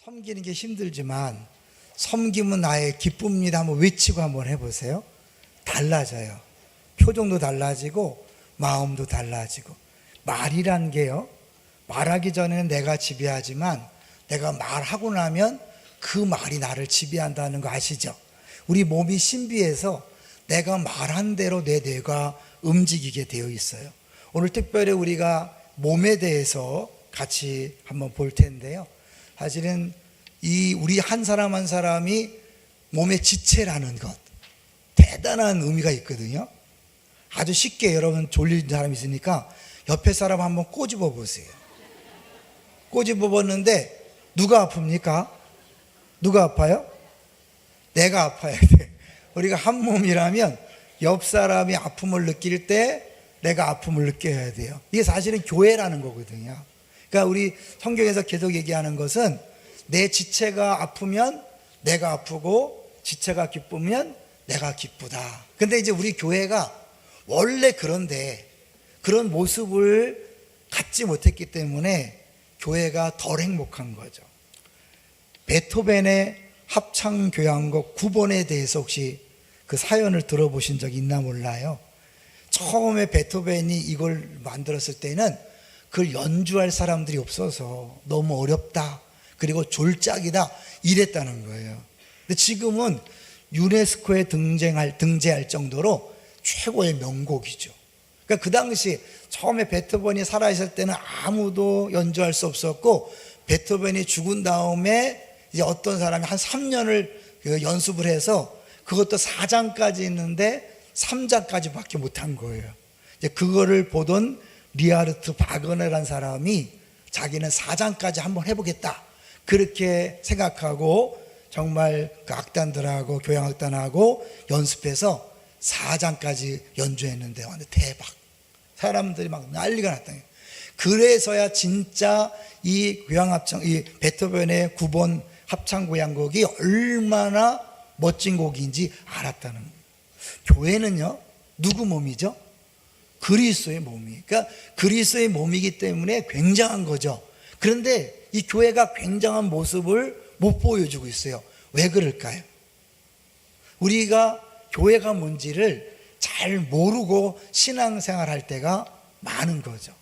섬기는 게 힘들지만 섬김은 나의 기쁨입니다 한번 외치고 한번 해보세요. 달라져요. 표정도 달라지고 마음도 달라지고. 말이란 게요, 말하기 전에는 내가 지배하지만 내가 말하고 나면 그 말이 나를 지배한다는 거 아시죠? 우리 몸이 신비해서 내가 말한 대로 내 뇌가 움직이게 되어 있어요. 오늘 특별히 우리가 몸에 대해서 같이 한번 볼 텐데요, 사실은 이 우리 한 사람 한 사람이 몸의 지체라는 것, 대단한 의미가 있거든요. 아주 쉽게, 여러분 졸린 사람 있으니까 옆에 사람 한번 꼬집어 보세요. 꼬집어 봤는데 누가 아픕니까? 누가 아파요? 내가 아파야 돼. 우리가 한 몸이라면 옆 사람이 아픔을 느낄 때 내가 아픔을 느껴야 돼요. 이게 사실은 교회라는 거거든요. 그러니까 우리 성경에서 계속 얘기하는 것은 내 지체가 아프면 내가 아프고 지체가 기쁘면 내가 기쁘다. 근데 이제 우리 교회가 원래 그런데 그런 모습을 갖지 못했기 때문에 교회가 덜 행복한 거죠. 베토벤의 합창교향곡 9번에 대해서 혹시 그 사연을 들어보신 적이 있나 몰라요. 처음에 베토벤이 이걸 만들었을 때는 그걸 연주할 사람들이 없어서 너무 어렵다, 그리고 졸작이다 이랬다는 거예요. 근데 지금은 유네스코에 등재할 정도로 최고의 명곡이죠. 그러니까 그 당시 처음에 베토벤이 살아있을 때는 아무도 연주할 수 없었고, 베토벤이 죽은 다음에 이제 어떤 사람이 한 3년을 연습을 해서 그것도 4장까지 있는데 3장까지 밖에 못한 거예요. 이제 그거를 보던 리하르트 바그너라는 사람이 자기는 4장까지 한번 해보겠다 그렇게 생각하고 정말 그 악단들하고 교향악단하고 연습해서 4장까지 연주했는데 완전 대박, 사람들이 막 난리가 났다. 그래서야 진짜 이 교향합창, 이 베토벤의 9번 합창고향곡이 얼마나 멋진 곡인지 알았다는 거예요. 교회는요, 누구 몸이죠? 그리스도의 몸이. 그러니까 그리스도의 몸이기 때문에 굉장한 거죠. 그런데 이 교회가 굉장한 모습을 못 보여주고 있어요. 왜 그럴까요? 우리가 교회가 뭔지를 잘 모르고 신앙생활 할 때가 많은 거죠.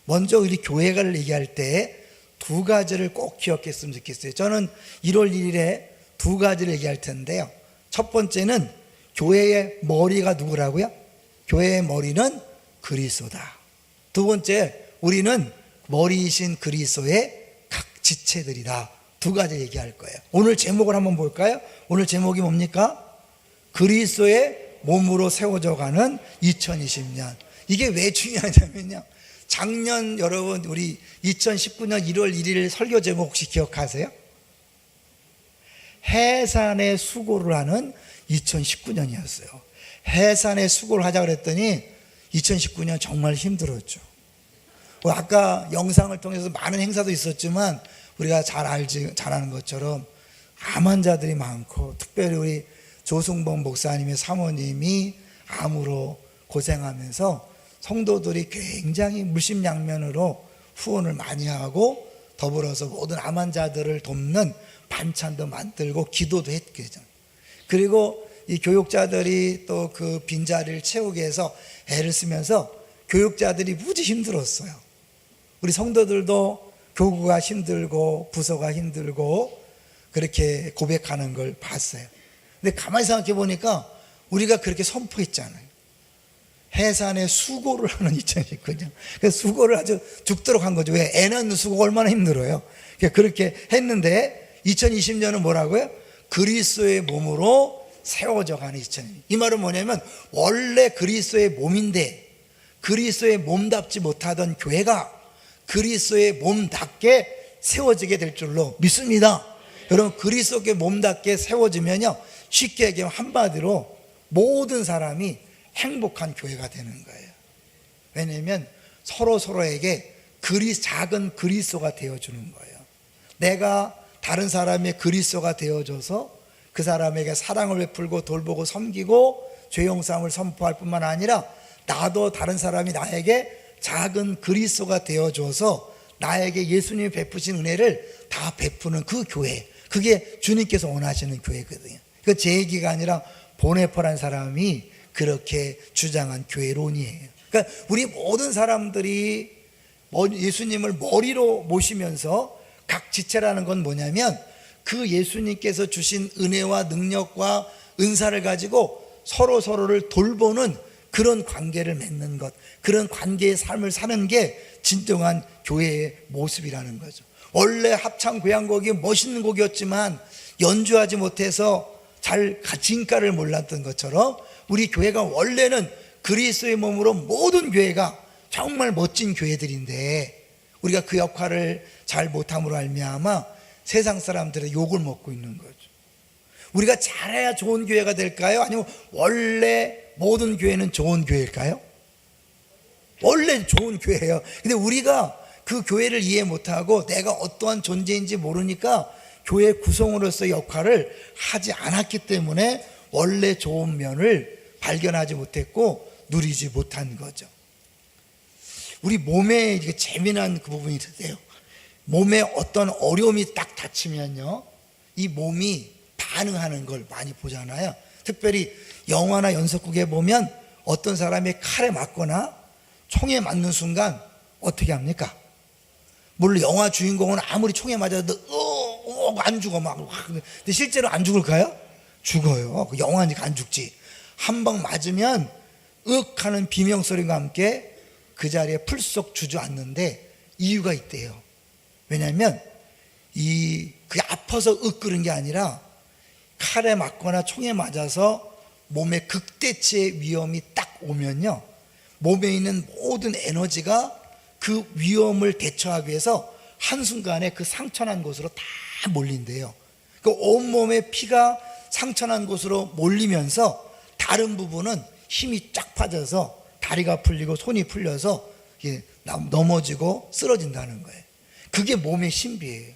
먼저 우리 교회를 얘기할 때 두 가지를 꼭 기억했으면 좋겠어요. 저는 1월 1일에 두 가지를 얘기할 텐데요. 첫 번째는 교회의 머리가 누구라고요? 교회의 머리는 그리스도다. 두 번째, 우리는 머리이신 그리스도의 각 지체들이다. 두 가지 얘기할 거예요. 오늘 제목을 한번 볼까요? 오늘 제목이 뭡니까? 그리스도의 몸으로 세워져 가는 2020년. 이게 왜 중요하냐면요, 작년 여러분 우리 2019년 1월 1일 설교 제목 혹시 기억하세요? 해산의 수고를 하는 2019년이었어요. 해산의 수고를 하자 그랬더니 2019년 정말 힘들었죠. 아까 영상을 통해서 많은 행사도 있었지만 우리가 잘 아는 것처럼 암 환자들이 많고, 특별히 우리 조승범 목사님의 사모님이 암으로 고생하면서 성도들이 굉장히 물심양면으로 후원을 많이 하고, 더불어서 모든 암 환자들을 돕는 반찬도 만들고 기도도 했거든요. 그리고 이 교육자들이 또 그 빈자리를 채우기 위해서 애를 쓰면서 교육자들이 무지 힘들었어요. 우리 성도들도 교구가 힘들고 부서가 힘들고 그렇게 고백하는 걸 봤어요. 근데 가만히 생각해 보니까 우리가 그렇게 선포했잖아요. 해산의 수고를 하는 2019년. 그래서 수고를 아주 죽도록 한 거죠. 왜? 애 낳는 수고가 얼마나 힘들어요. 그렇게 했는데 2020년은 뭐라고요? 그리스도의 몸으로 세워져 가는 2020년. 이 말은 뭐냐면 원래 그리스도의 몸인데 그리스도의 몸답지 못하던 교회가 그리스도의 몸답게 세워지게 될 줄로 믿습니다. 여러분, 그리스도의 몸답게 세워지면요, 쉽게 얘기하면 한마디로 모든 사람이 행복한 교회가 되는 거예요. 왜냐하면 서로에게 작은 그리스도가 되어주는 거예요. 내가 다른 사람의 그리스도가 되어줘서 그 사람에게 사랑을 베풀고 돌보고 섬기고 죄용sam을 선포할 뿐만 아니라 나도 다른 사람이 나에게 작은 그리스도가 되어줘서 나에게 예수님이 베푸신 은혜를 다 베푸는 그 교회, 그게 주님께서 원하시는 교회거든요. 그 제 얘기가 아니라 보네퍼란 사람이 그렇게 주장한 교회론이에요. 그러니까 우리 모든 사람들이 예수님을 머리로 모시면서 각 지체라는 건 뭐냐면 그 예수님께서 주신 은혜와 능력과 은사를 가지고 서로를 돌보는 그런 관계를 맺는 것, 그런 관계의 삶을 사는 게 진정한 교회의 모습이라는 거죠. 원래 합창 고향곡이 멋있는 곡이었지만 연주하지 못해서 잘 진가를 몰랐던 것처럼 우리 교회가 원래는 그리스도의 몸으로 모든 교회가 정말 멋진 교회들인데 우리가 그 역할을 잘 못함으로 말미암아 세상 사람들의 욕을 먹고 있는 거죠. 우리가 잘해야 좋은 교회가 될까요? 아니면 원래 모든 교회는 좋은 교회일까요? 원래 좋은 교회예요. 근데 우리가 그 교회를 이해 못하고 내가 어떠한 존재인지 모르니까 교회 구성으로서의 역할을 하지 않았기 때문에 원래 좋은 면을 발견하지 못했고 누리지 못한 거죠. 우리 몸에 이게 재미난 그 부분이 있어요. 몸에 어떤 어려움이 딱 닥치면요, 이 몸이 반응하는 걸 많이 보잖아요. 특별히 영화나 연속극에 보면 어떤 사람이 칼에 맞거나 총에 맞는 순간 어떻게 합니까? 물론 영화 주인공은 아무리 총에 맞아도 안 죽어 막. 근데 실제로 안 죽을까요? 죽어요. 영화니까 안 죽지. 한 방 맞으면 윽 하는 비명소리와 함께 그 자리에 풀썩 주저앉는데 이유가 있대요. 왜냐하면 그게 아파서 윽 게 아니라 칼에 맞거나 총에 맞아서 몸에 극대치의 위험이 딱 오면요, 몸에 있는 모든 에너지가 그 위험을 대처하기 위해서 한순간에 그 상처난 곳으로 다 몰린대요. 그 온몸에 피가 상처난 곳으로 몰리면서 다른 부분은 힘이 쫙 빠져서 다리가 풀리고 손이 풀려서 넘어지고 쓰러진다는 거예요. 그게 몸의 신비예요.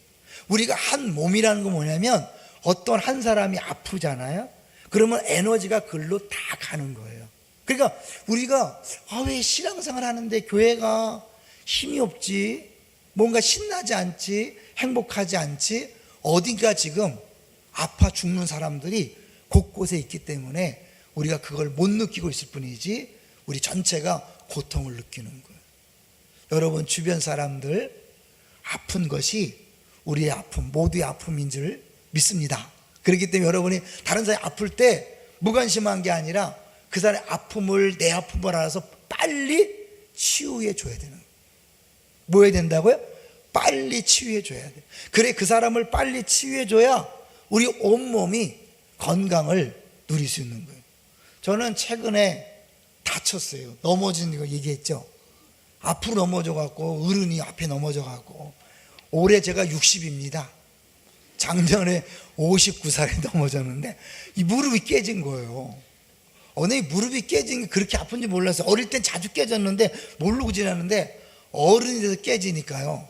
우리가 한 몸이라는 건 뭐냐면 어떤 한 사람이 아프잖아요. 그러면 에너지가 글로 다 가는 거예요. 그러니까 우리가 왜 신앙생활 하는데 교회가 힘이 없지, 뭔가 신나지 않지, 행복하지 않지, 어딘가 지금 아파 죽는 사람들이 곳곳에 있기 때문에 우리가 그걸 못 느끼고 있을 뿐이지 우리 전체가 고통을 느끼는 거예요. 여러분 주변 사람들 아픈 것이 우리의 아픔, 모두의 아픔인 줄 믿습니다. 그렇기 때문에 여러분이 다른 사람이 아플 때 무관심한 게 아니라 그 사람의 아픔을, 내 아픔을 알아서 빨리 치유해 줘야 되는 거예요. 뭐 해야 된다고요? 빨리 치유해 줘야 돼요. 그래 그 사람을 빨리 치유해 줘야 우리 온몸이 건강을 누릴 수 있는 거예요. 저는 최근에 다쳤어요. 넘어진 거 얘기했죠. 앞으로 넘어져 갖고 어른이 앞에 넘어져 갖고 올해 제가 60입니다. 작년에 59살에 넘어졌는데 이 무릎이 깨진 거예요. 어느 무릎이 깨진 게 그렇게 아픈지 몰랐어요. 어릴 땐 자주 깨졌는데 모르고 지났는데 어른이 돼서 깨지니까요,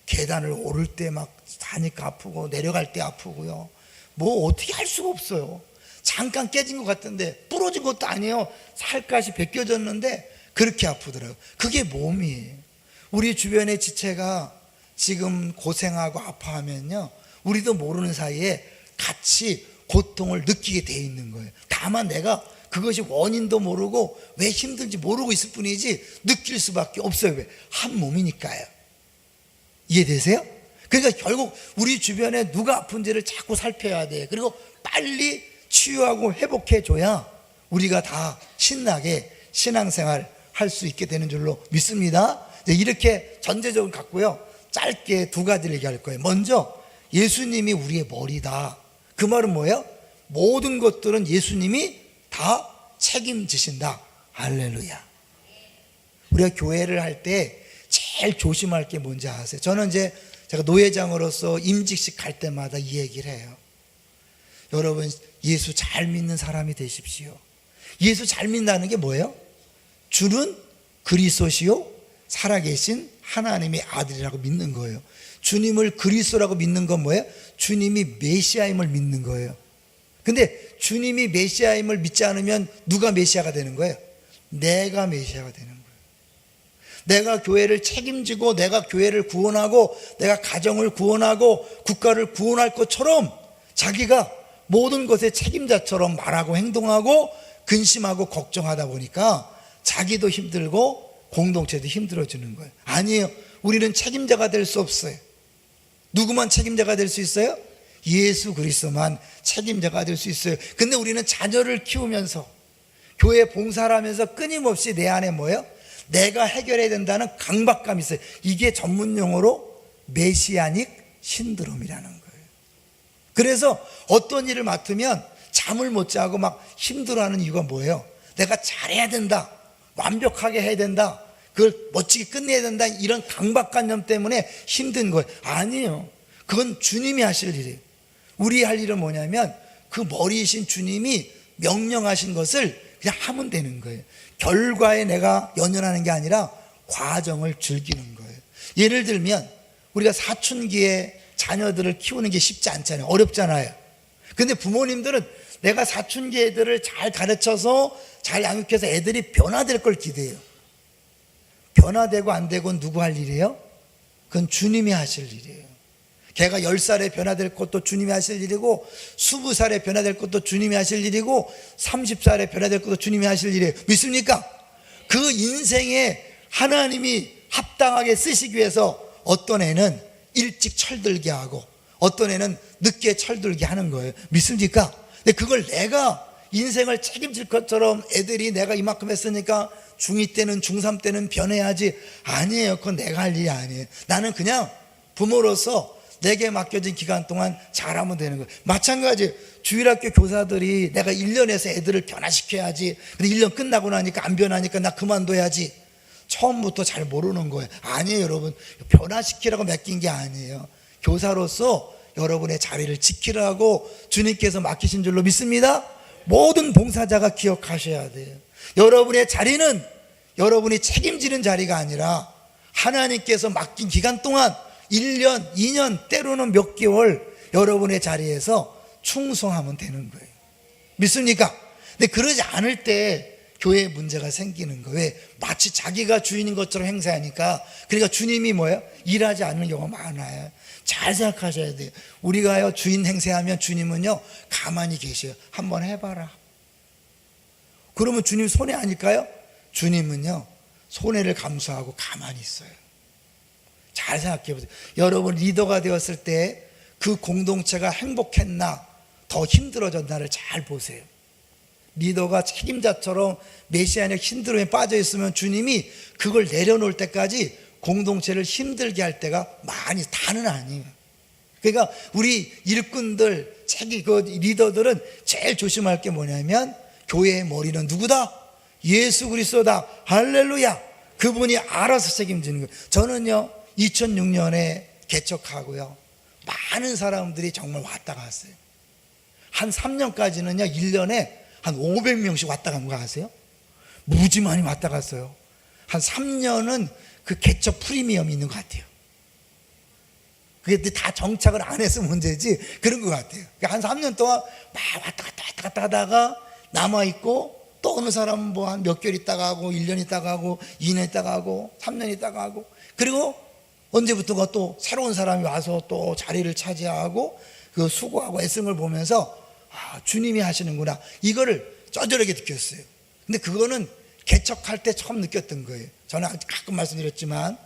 계단을 오를 때 막 다니까 아프고 내려갈 때 아프고요. 뭐 어떻게 할 수가 없어요. 잠깐 깨진 것 같은데 부러진 것도 아니에요. 살갗이 벗겨졌는데 그렇게 아프더라고요. 그게 몸이에요. 우리 주변의 지체가 지금 고생하고 아파하면요, 우리도 모르는 사이에 같이 고통을 느끼게 돼 있는 거예요. 다만 내가 그것이 원인도 모르고 왜 힘든지 모르고 있을 뿐이지 느낄 수밖에 없어요. 왜? 한 몸이니까요. 이해되세요? 그러니까 결국 우리 주변에 누가 아픈지를 자꾸 살펴야 돼. 그리고 빨리 치유하고 회복해 줘야 우리가 다 신나게 신앙생활 할 수 있게 되는 줄로 믿습니다. 이렇게 전제적으로 갖고요, 짧게 두 가지를 얘기할 거예요. 먼저 예수님이 우리의 머리다. 그 말은 뭐예요? 모든 것들은 예수님이 다 책임지신다. 할렐루야. 우리가 교회를 할 때 제일 조심할 게 뭔지 아세요? 저는 제가 노회장으로서 임직식 갈 때마다 이 얘기를 해요. 여러분 예수 잘 믿는 사람이 되십시오. 예수 잘 믿는다는 게 뭐예요? 주는 그리스도시요 살아계신 하나님의 아들이라고 믿는 거예요. 주님을 그리스도라고 믿는 건 뭐예요? 주님이 메시아임을 믿는 거예요. 근데 주님이 메시아임을 믿지 않으면 누가 메시아가 되는 거예요? 내가 메시아가 되는 거예요. 내가 교회를 책임지고 내가 교회를 구원하고 내가 가정을 구원하고 국가를 구원할 것처럼 자기가 모든 것의 책임자처럼 말하고 행동하고 근심하고 걱정하다 보니까 자기도 힘들고 공동체도 힘들어지는 거예요. 아니에요. 우리는 책임자가 될 수 없어요. 누구만 책임자가 될 수 있어요? 예수 그리스도만 책임자가 될 수 있어요. 근데 우리는 자녀를 키우면서 교회 봉사를 하면서 끊임없이 내 안에 뭐예요? 내가 해결해야 된다는 강박감이 있어요. 이게 전문 용어로 메시아닉 신드롬이라는 거예요. 그래서 어떤 일을 맡으면 잠을 못 자고 막 힘들어하는 이유가 뭐예요? 내가 잘해야 된다, 완벽하게 해야 된다, 그걸 멋지게 끝내야 된다, 이런 강박관념 때문에 힘든 거예요. 아니에요. 그건 주님이 하실 일이에요. 우리 할 일은 뭐냐면 그 머리이신 주님이 명령하신 것을 그냥 하면 되는 거예요. 결과에 내가 연연하는 게 아니라 과정을 즐기는 거예요. 예를 들면 우리가 사춘기에 자녀들을 키우는 게 쉽지 않잖아요. 어렵잖아요. 근데 부모님들은 내가 사춘기 애들을 잘 가르쳐서 잘 양육해서 애들이 변화될 걸 기대해요. 변화되고 안 되고 누구 할 일이에요? 그건 주님이 하실 일이에요. 걔가 10살에 변화될 것도 주님이 하실 일이고 20살에 변화될 것도 주님이 하실 일이고 30살에 변화될 것도 주님이 하실 일이에요. 믿습니까? 그 인생에 하나님이 합당하게 쓰시기 위해서 어떤 애는 일찍 철들게 하고 어떤 애는 늦게 철들게 하는 거예요. 믿습니까? 근데 그걸 내가 인생을 책임질 것처럼 애들이 내가 이만큼 했으니까 중2 때는 중3 때는 변해야지. 아니에요. 그건 내가 할 일이 아니에요. 나는 그냥 부모로서 내게 맡겨진 기간 동안 잘하면 되는 거예요. 마찬가지 주일학교 교사들이 내가 1년에서 애들을 변화시켜야지, 근데 1년 끝나고 나니까 안 변하니까 나 그만둬야지. 처음부터 잘 모르는 거예요. 아니에요. 여러분, 변화시키라고 맡긴 게 아니에요. 교사로서 여러분의 자리를 지키라고 주님께서 맡기신 줄로 믿습니다. 모든 봉사자가 기억하셔야 돼요. 여러분의 자리는 여러분이 책임지는 자리가 아니라 하나님께서 맡긴 기간 동안 1년, 2년, 때로는 몇 개월 여러분의 자리에서 충성하면 되는 거예요. 믿습니까? 근데 그러지 않을 때 교회에 문제가 생기는 거예요. 왜? 마치 자기가 주인인 것처럼 행세하니까. 그러니까 주님이 뭐예요? 일하지 않는 경우가 많아요. 잘 생각하셔야 돼요. 우리가요 주인 행세하면 주님은요 가만히 계셔요. 한번 해봐라. 그러면 주님 손해 아닐까요? 주님은요 손해를 감수하고 가만히 있어요. 잘 생각해 보세요. 여러분 리더가 되었을 때 그 공동체가 행복했나 더 힘들어졌나를 잘 보세요. 리더가 책임자처럼 메시아적 신드롬에 빠져 있으면 주님이 그걸 내려놓을 때까지 공동체를 힘들게 할 때가 많이 다는 아니에요. 그러니까 우리 일꾼들, 그 리더들은 제일 조심할 게 뭐냐면 교회의 머리는 누구다? 예수 그리스도다. 할렐루야. 그분이 알아서 책임지는 거예요. 저는요 2006년에 개척하고요 많은 사람들이 정말 왔다 갔어요. 한 3년까지는요 1년에 한 500명씩 왔다 간 거 아세요? 무지 많이 왔다 갔어요. 한 3년은 그 개척 프리미엄이 있는 것 같아요. 그게 다 정착을 안 해서 문제지 그런 것 같아요. 한 3년 동안 막 왔다 갔다 하다가 남아있고 또 어느 사람은 뭐 한 몇 개월 있다가 하고 1년 있다가 하고 2년 있다가 하고 3년 있다가 하고 그리고 언제부터가 또 새로운 사람이 와서 또 자리를 차지하고 그 수고하고 애쓰는 걸 보면서 아, 주님이 하시는구나 이거를 쩌저하게 느꼈어요. 근데 그거는 개척할 때 처음 느꼈던 거예요. 저는 가끔 말씀드렸지만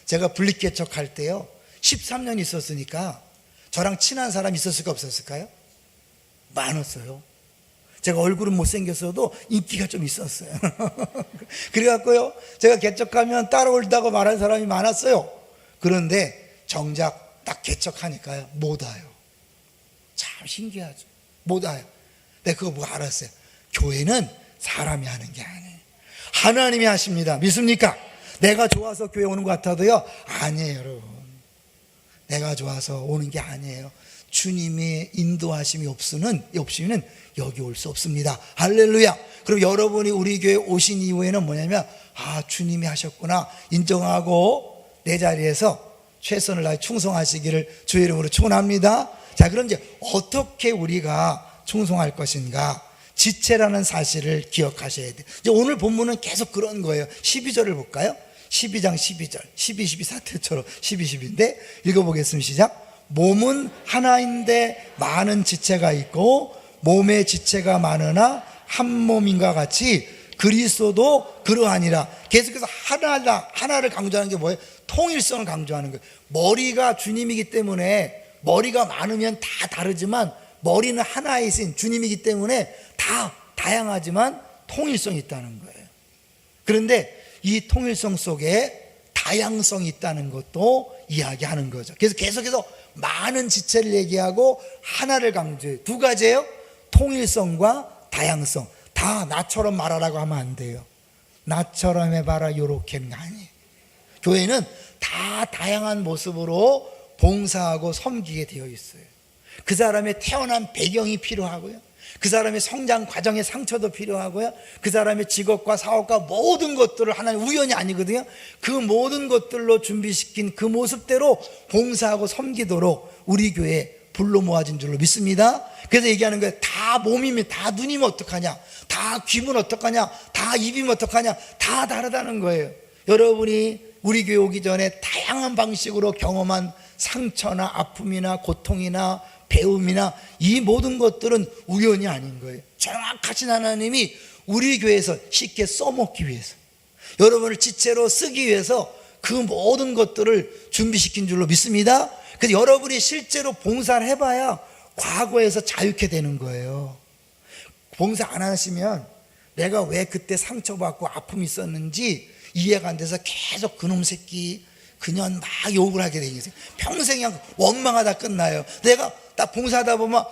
제가 분립 개척할 때요 13년 있었으니까 저랑 친한 사람이 있었을까 없었을까요? 많았어요. 제가 얼굴은 못생겼어도 인기가 좀 있었어요. 그래갖고요 제가 개척하면 따라올다고 말하는 사람이 많았어요. 그런데 정작 딱 개척하니까요 못 와요. 참 신기하죠. 못 와요. 근데 그거 뭐 알았어요. 교회는 사람이 하는 게 아니에요. 하나님이 하십니다. 믿습니까? 내가 좋아서 교회 오는 것 같아도요 아니에요 여러분. 내가 좋아서 오는 게 아니에요. 주님의 인도하심이 없으면 여기 올 수 없습니다. 할렐루야. 그럼 여러분이 우리 교회 오신 이후에는 뭐냐면 아 주님이 하셨구나 인정하고 내 자리에서 최선을 다해 충성하시기를 주의 이름으로 축원합니다. 자 그럼 이제 어떻게 우리가 충성할 것인가 지체라는 사실을 기억하셔야 돼요. 이제 오늘 본문은 계속 그런 거예요. 12절을 볼까요? 12장 12절 12, 12 사태처럼 12, 12인데 읽어보겠습니다. 시작. 몸은 하나인데 많은 지체가 있고 몸의 지체가 많으나 한 몸인가 같이 그리스도도 그러하니라. 계속해서 하나를 강조하는 게 뭐예요? 통일성을 강조하는 거예요. 머리가 주님이기 때문에 머리가 많으면 다 다르지만 머리는 하나에 있인 주님이기 때문에 다 다양하지만 통일성이 있다는 거예요. 그런데 이 통일성 속에 다양성이 있다는 것도 이야기하는 거죠. 그래서 계속해서 많은 지체를 얘기하고 하나를 강조해요. 두 가지예요. 통일성과 다양성. 다 나처럼 말하라고 하면 안 돼요. 나처럼 해봐라 요렇게는 아니에요. 교회는 다 다양한 모습으로 봉사하고 섬기게 되어 있어요. 그 사람의 태어난 배경이 필요하고요, 그 사람의 성장 과정의 상처도 필요하고요, 그 사람의 직업과 사업과 모든 것들을 하나님 우연이 아니거든요. 그 모든 것들로 준비시킨 그 모습대로 봉사하고 섬기도록 우리 교회에 불러 모아진 줄로 믿습니다. 그래서 얘기하는 거예요. 다 몸이면, 다 눈이면 어떡하냐, 다 귀면 어떡하냐, 다 입이면 어떡하냐, 다 다르다는 거예요. 여러분이 우리 교회 오기 전에 다양한 방식으로 경험한 상처나 아픔이나 고통이나 배움이나 이 모든 것들은 우연이 아닌 거예요. 정확하신 하나님이 우리 교회에서 쉽게 써먹기 위해서, 여러분을 지체로 쓰기 위해서 그 모든 것들을 준비시킨 줄로 믿습니다. 그래서 여러분이 실제로 봉사를 해봐야 과거에서 자유케 되는 거예요. 봉사 안 하시면 내가 왜 그때 상처받고 아픔이 있었는지 이해가 안 돼서 계속 그놈 새끼 그년 막 욕을 하게 되겠어요. 평생 그냥 원망하다 끝나요. 내가 딱 봉사하다 보면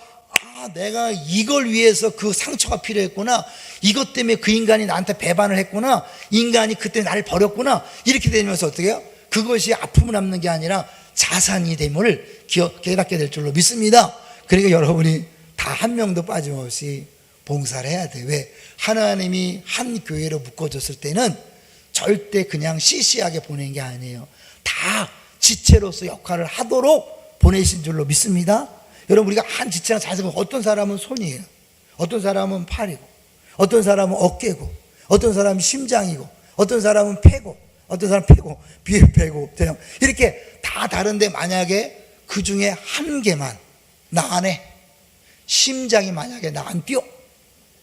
내가 이걸 위해서 그 상처가 필요했구나, 이것 때문에 그 인간이 나한테 배반을 했구나, 인간이 그때 나를 버렸구나, 이렇게 되면서 어떻게 해요? 그것이 아픔을 남는 게 아니라 자산이 됨을 깨닫게 될 줄로 믿습니다. 그러니까 여러분이 다 한 명도 빠짐없이 봉사를 해야 돼요. 왜? 하나님이 한 교회로 묶어줬을 때는 절대 그냥 시시하게 보낸 게 아니에요. 다 지체로서 역할을 하도록 보내신 줄로 믿습니다. 여러분, 우리가 한 지체가 잘 생각하면 어떤 사람은 손이에요, 어떤 사람은 팔이고, 어떤 사람은 어깨고, 어떤 사람은 심장이고, 어떤 사람은 폐고, 어떤 사람은 폐고, 비폐고, 이렇게 다 다른데 만약에 그 중에 한 개만 나 안 해, 심장이 만약에 나 안 뛰어,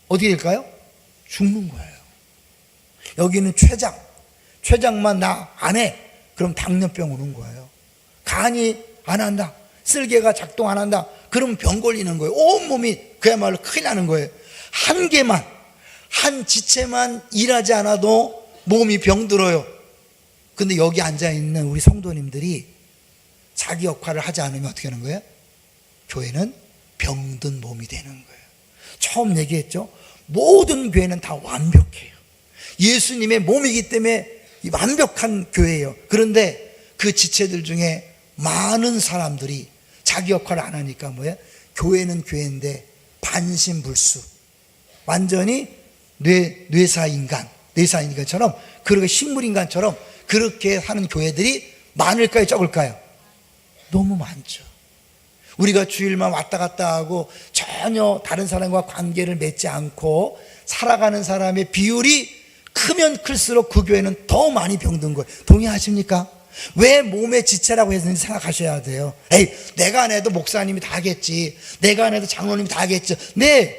어떻게 될까요? 죽는 거예요. 여기는 췌장만 나 안 해, 그럼 당뇨병 오는 거예요. 간이 안 한다, 쓸개가 작동 안 한다, 그럼 병 걸리는 거예요. 온몸이 그야말로 큰일 나는 거예요. 한 개만, 한 지체만 일하지 않아도 몸이 병들어요. 근데 여기 앉아있는 우리 성도님들이 자기 역할을 하지 않으면 어떻게 하는 거예요? 교회는 병든 몸이 되는 거예요. 처음 얘기했죠. 모든 교회는 다 완벽해요. 예수님의 몸이기 때문에 완벽한 교회예요. 그런데 그 지체들 중에 많은 사람들이 자기 역할을 안 하니까 뭐예요? 교회는 교회인데 반신불수, 완전히 뇌사인간처럼, 그렇게 식물인간처럼 그렇게 하는 교회들이 많을까요, 적을까요? 너무 많죠. 우리가 주일만 왔다 갔다 하고 전혀 다른 사람과 관계를 맺지 않고 살아가는 사람의 비율이 크면 클수록 그 교회는 더 많이 병든 거예요. 동의하십니까? 왜 몸의 지체라고 했는지 생각하셔야 돼요. 에이, 내가 안 해도 목사님이 다 하겠지, 내가 안 해도 장로님이 다 하겠죠. 네,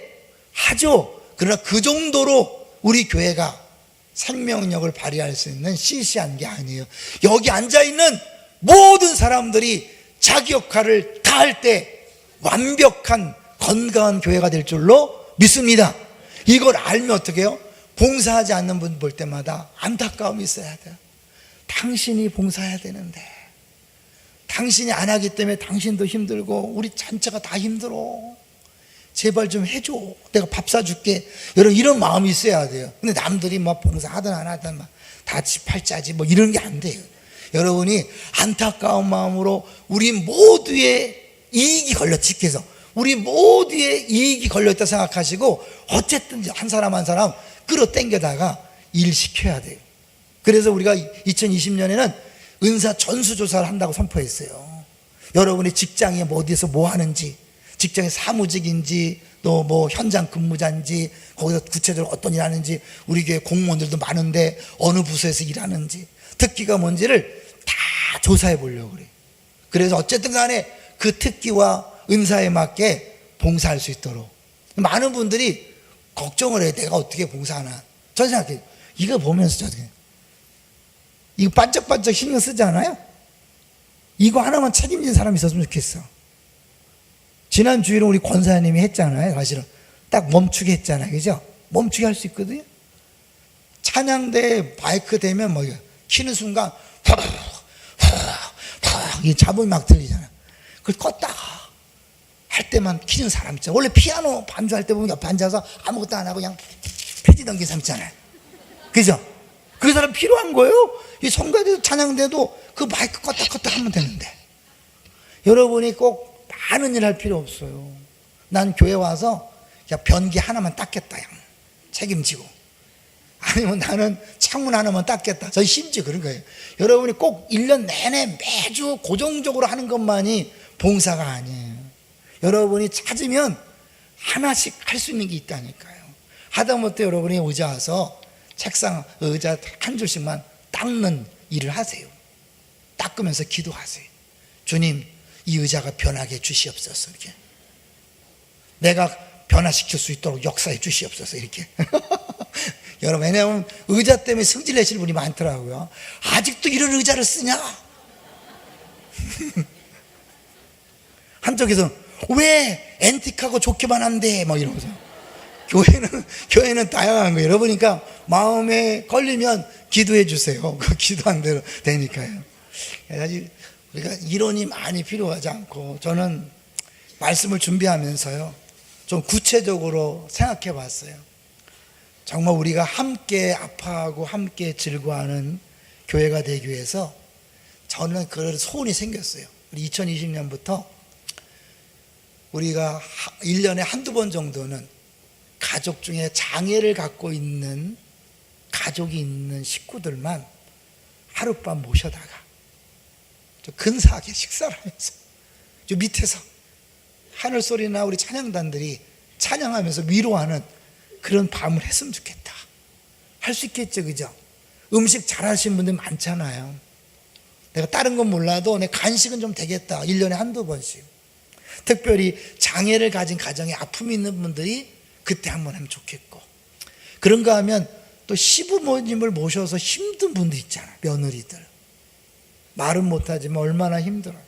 하죠. 그러나 그 정도로 우리 교회가 생명력을 발휘할 수 있는 시시한 게 아니에요. 여기 앉아있는 모든 사람들이 자기 역할을 다 할 때 완벽한 건강한 교회가 될 줄로 믿습니다. 이걸 알면 어떻게 해요? 봉사하지 않는 분 볼 때마다 안타까움이 있어야 돼요. 당신이 봉사해야 되는데 당신이 안 하기 때문에 당신도 힘들고 우리 전체가 다 힘들어, 제발 좀 해줘, 내가 밥 사줄게, 여러분 이런 마음이 있어야 돼요. 근데 남들이 뭐 봉사하든 안 하든 다 지팔자지 뭐 이런 게 안 돼요. 여러분이 안타까운 마음으로 우리 모두의 이익이 걸려, 직해서 우리 모두의 이익이 걸려있다 생각하시고 어쨌든 한 사람 한 사람 끌어당겨다가 일 시켜야 돼요. 그래서 우리가 2020년에는 은사 전수조사를 한다고 선포했어요. 여러분의 직장에 어디에서 뭐 하는지, 직장에 사무직인지 또 뭐 현장 근무자인지, 거기서 구체적으로 어떤 일 하는지, 우리 교회 공무원들도 많은데 어느 부서에서 일하는지 특기가 뭔지를 다 조사해 보려고 그래요. 그래서 어쨌든 간에 그 특기와 은사에 맞게 봉사할 수 있도록. 많은 분들이 걱정을 해요. 내가 어떻게 봉사하나. 저는 생각해요. 이거 보면서 저렇게 이거 반짝반짝 신경 쓰지 않아요? 이거 하나만 책임진 사람이 있었으면 좋겠어. 지난 주일에 우리 권사님이 했잖아요. 사실은 딱 멈추게 했잖아요. 그죠? 멈추게 할 수 있거든요. 찬양대 마이크 대면 뭐 키는 순간 이 잡음이 막 들리잖아요. 그걸 껐다가 할 때만 키는 사람 있잖아요. 원래 피아노 반주할 때 보면 옆에 앉아서 아무것도 안 하고 그냥 패지 넘긴 사람 있잖아요. 그죠? 그 사람 필요한 거예요. 이 성가대도 찬양대도 그 마이크 껐다 하면 되는데, 여러분이 꼭 많은 일 할 필요 없어요. 난 교회 와서 그냥 변기 하나만 닦겠다, 그냥 책임지고. 아니면 나는 창문 하나만 닦겠다. 저희 심지어 그런 거예요. 여러분이 꼭 1년 내내 매주 고정적으로 하는 것만이 봉사가 아니에요. 여러분이 찾으면 하나씩 할 수 있는 게 있다니까요. 하다못해 여러분이 의자 와서 책상, 의자 한 줄씩만 닦는 일을 하세요. 닦으면서 기도하세요. 주님, 이 의자가 변하게 주시옵소서. 이렇게 내가 변화시킬 수 있도록 역사해 주시옵소서. 이렇게 여러분, 왜냐하면 의자 때문에 승질 내시는 분이 많더라고요. 아직도 이런 의자를 쓰냐? 한쪽에서 왜 앤틱하고 좋게만 한대? 뭐 이러면서. 교회는 다양한 거예요. 여러분이니까 마음에 걸리면 기도해 주세요. 그 기도한 대로 되니까요. 사실 우리가 이론이 많이 필요하지 않고, 저는 말씀을 준비하면서요, 좀 구체적으로 생각해 봤어요. 정말 우리가 함께 아파하고 함께 즐거워하는 교회가 되기 위해서 저는 그런 소원이 생겼어요. 우리 2020년부터 우리가 1년에 한두 번 정도는 가족 중에 장애를 갖고 있는 가족이 있는 식구들만 하룻밤 모셔다가 좀 근사하게 식사를 하면서 좀 밑에서 하늘소리나 우리 찬양단들이 찬양하면서 위로하는 그런 밤을 했으면 좋겠다. 할 수 있겠죠, 그죠? 음식 잘하시는 분들 많잖아요. 내가 다른 건 몰라도 내 간식은 좀 되겠다. 1년에 한두 번씩. 특별히 장애를 가진 가정에 아픔이 있는 분들이 그때 한번 하면 좋겠고, 그런가 하면 또 시부모님을 모셔서 힘든 분들 있잖아요. 며느리들 말은 못하지만 얼마나 힘들어요.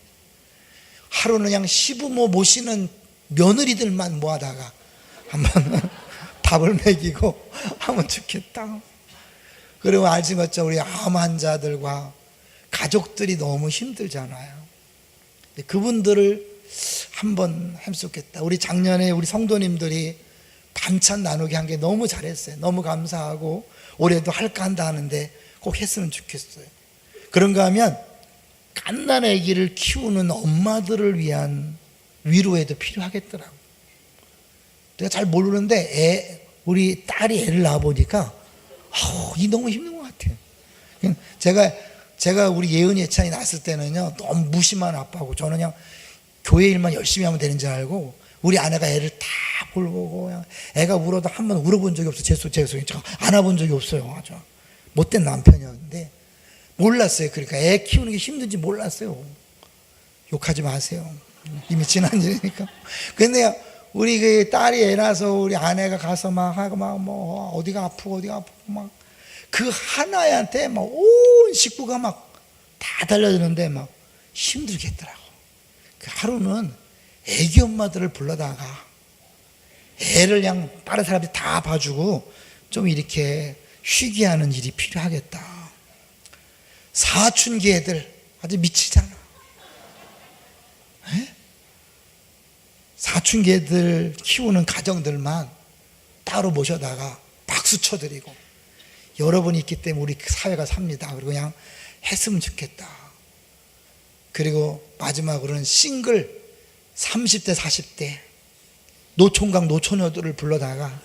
하루는 그냥 시부모 모시는 며느리들만 모아다가 한번 밥을 먹이고 하면 좋겠다. 그리고 알지 못죠, 우리 암 환자들과 가족들이 너무 힘들잖아요. 그분들을 한번 했었겠다. 우리 작년에 우리 성도님들이 반찬 나누기 한 게 너무 잘했어요. 너무 감사하고 올해도 할까 한다 하는데 꼭 했으면 좋겠어요. 그런가 하면 갓난 아기를 키우는 엄마들을 위한 위로에도 필요하겠더라고요. 내가 잘 모르는데 우리 딸이 애를 낳아보니까 이 너무 힘든 것 같아요. 제가 우리 예은이 예찬이 낳았을 때는요, 너무 무심한 아빠고, 저는 그냥 교회 일만 열심히 하면 되는 줄 알고 우리 아내가 애를 다 보고 그냥 애가 울어도 한 번 울어본 적이 없어요. 죄송해요. 제가 안아본 적이 없어요. 아주 못된 남편이었는데 몰랐어요. 그러니까 애 키우는 게 힘든지 몰랐어요. 욕하지 마세요. 이미 지난 일이니까. 근데 우리 그 딸이 애 낳아서 우리 아내가 가서 막 하고 막 뭐 어디가 아프고 막 그 하나한테 막 온 식구가 막 다 달려드는데 막 힘들겠더라고. 그 하루는 애기 엄마들을 불러다가 애를 그냥 다른 사람들이 다 봐주고 좀 이렇게 쉬게 하는 일이 필요하겠다. 사춘기 애들 아주 미치잖아. 에? 사춘기 애들 키우는 가정들만 따로 모셔다가 박수 쳐드리고, 여러분이 있기 때문에 우리 사회가 삽니다. 그리고 그냥 했으면 좋겠다. 그리고 마지막으로는 싱글 30대 40대 노총각 노처녀들을 불러다가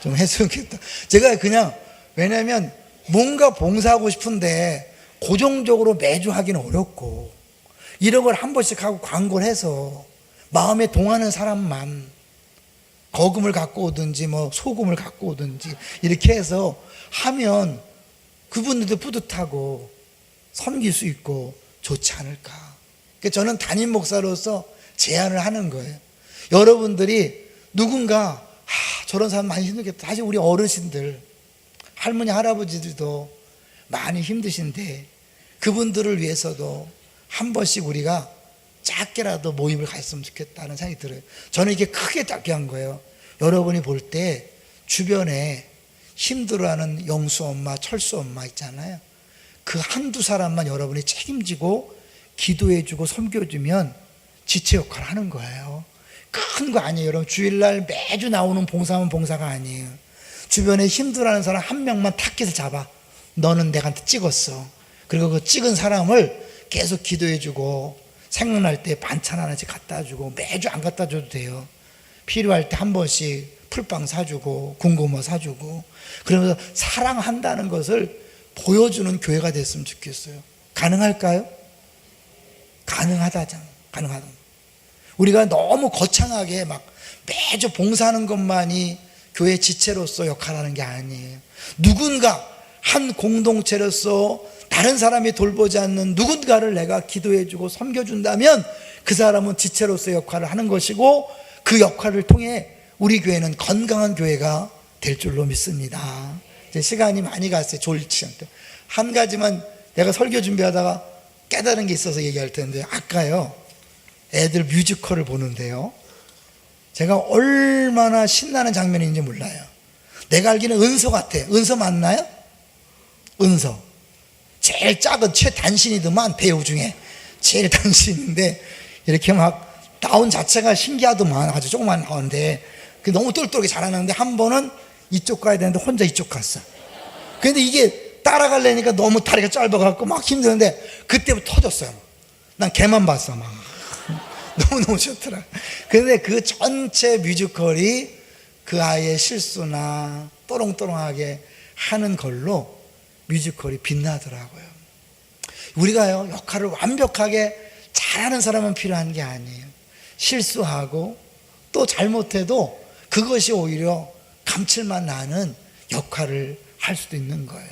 좀 했으면 좋겠다. 제가 그냥, 왜냐면 뭔가 봉사하고 싶은데 고정적으로 매주 하기는 어렵고, 이런 걸 한 번씩 하고 광고를 해서 마음에 동하는 사람만 거금을 갖고 오든지 뭐 소금을 갖고 오든지 이렇게 해서 하면 그분들도 뿌듯하고 섬길 수 있고 좋지 않을까. 그러니까 저는 담임 목사로서 제안을 하는 거예요. 여러분들이 누군가 저런 사람 많이 힘들겠다. 사실 우리 어르신들, 할머니 할아버지들도 많이 힘드신데 그분들을 위해서도 한 번씩 우리가 작게라도 모임을 갔으면 좋겠다는 생각이 들어요. 저는 이게 크게 작게 한 거예요. 여러분이 볼 때 주변에 힘들어하는 영수 엄마, 철수 엄마 있잖아요. 그 한두 사람만 여러분이 책임지고 기도해주고 섬겨주면 지체 역할을 하는 거예요. 큰 거 아니에요. 여러분 주일날 매주 나오는 봉사하면 봉사가 아니에요. 주변에 힘들어하는 사람 한 명만 타깃을 잡아. 너는 내가 찍었어. 그리고 그 찍은 사람을 계속 기도해주고 생각날 때 반찬 하나씩 갖다 주고, 매주 안 갖다 줘도 돼요. 필요할 때 한 번씩 풀빵 사주고 군고구마 사주고, 그러면서 사랑한다는 것을 보여주는 교회가 됐으면 좋겠어요. 가능할까요? 가능하다잖아. 가능하다. 우리가 너무 거창하게 막 매주 봉사하는 것만이 교회 지체로서 역할하는 게 아니에요. 누군가 한 공동체로서 다른 사람이 돌보지 않는 누군가를 내가 기도해주고 섬겨준다면 그 사람은 지체로서 역할을 하는 것이고, 그 역할을 통해 우리 교회는 건강한 교회가 될 줄로 믿습니다. 이제 시간이 많이 갔어요. 졸지 않게. 한 가지만 내가 설교 준비하다가 깨달은 게 있어서 얘기할 텐데, 아까요 애들 뮤지컬을 보는데요, 제가 얼마나 신나는 장면인지 몰라요. 내가 알기는 은서 같아. 은서 맞나요? 은서 제일 작은 최단신이더만, 배우 중에 제일 단신인데 이렇게 막 나온 자체가 신기하더만. 아주 조그만 나오는데 너무 똘똘하게 잘하는데 한 번은 이쪽 가야 되는데 혼자 이쪽 갔어. 근데 이게 따라가려니까 너무 다리가 짧아갖고 막 힘드는데 그때부터 터졌어요. 난 걔만 봤어. 막 너무너무 좋더라. 근데 그 전체 뮤지컬이 그 아이의 실수나 또롱또롱하게 하는 걸로 뮤지컬이 빛나더라고요. 우리가요 역할을 완벽하게 잘하는 사람은 필요한 게 아니에요. 실수하고 또 잘못해도 그것이 오히려 감칠맛 나는 역할을 할 수도 있는 거예요.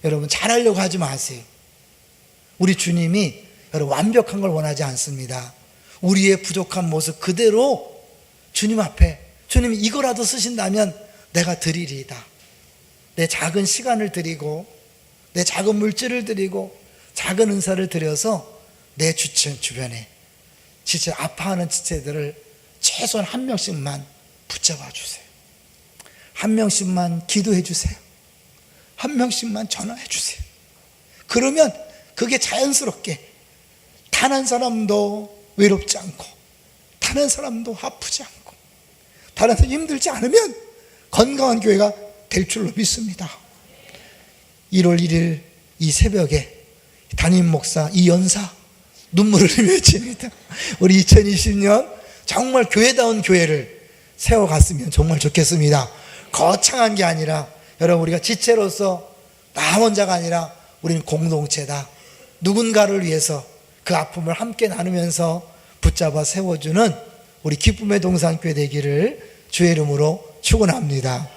여러분 잘하려고 하지 마세요. 우리 주님이 여러분 완벽한 걸 원하지 않습니다. 우리의 부족한 모습 그대로 주님 앞에, 주님이 이거라도 쓰신다면 내가 드리리이다. 내 작은 시간을 드리고 내 작은 물질을 드리고 작은 은사를 드려서 내 주변에 지체, 아파하는 지체들을 최소한 한 명씩만 붙잡아 주세요. 한 명씩만 기도해 주세요. 한 명씩만 전화해 주세요. 그러면 그게 자연스럽게 단 한 사람도 외롭지 않고, 단 한 사람도 아프지 않고, 단 한 사람 힘들지 않으면 건강한 교회가 될 줄로 믿습니다. 1월 1일 이 새벽에 담임 목사 이 연사 눈물을 흘려칩니다. 우리 2020년 정말 교회다운 교회를 세워갔으면 정말 좋겠습니다. 거창한 게 아니라 여러분 우리가 지체로서 나 혼자가 아니라 우리는 공동체다. 누군가를 위해서 그 아픔을 함께 나누면서 붙잡아 세워주는 우리 기쁨의 동산교회 되기를 주의 이름으로 축원합니다.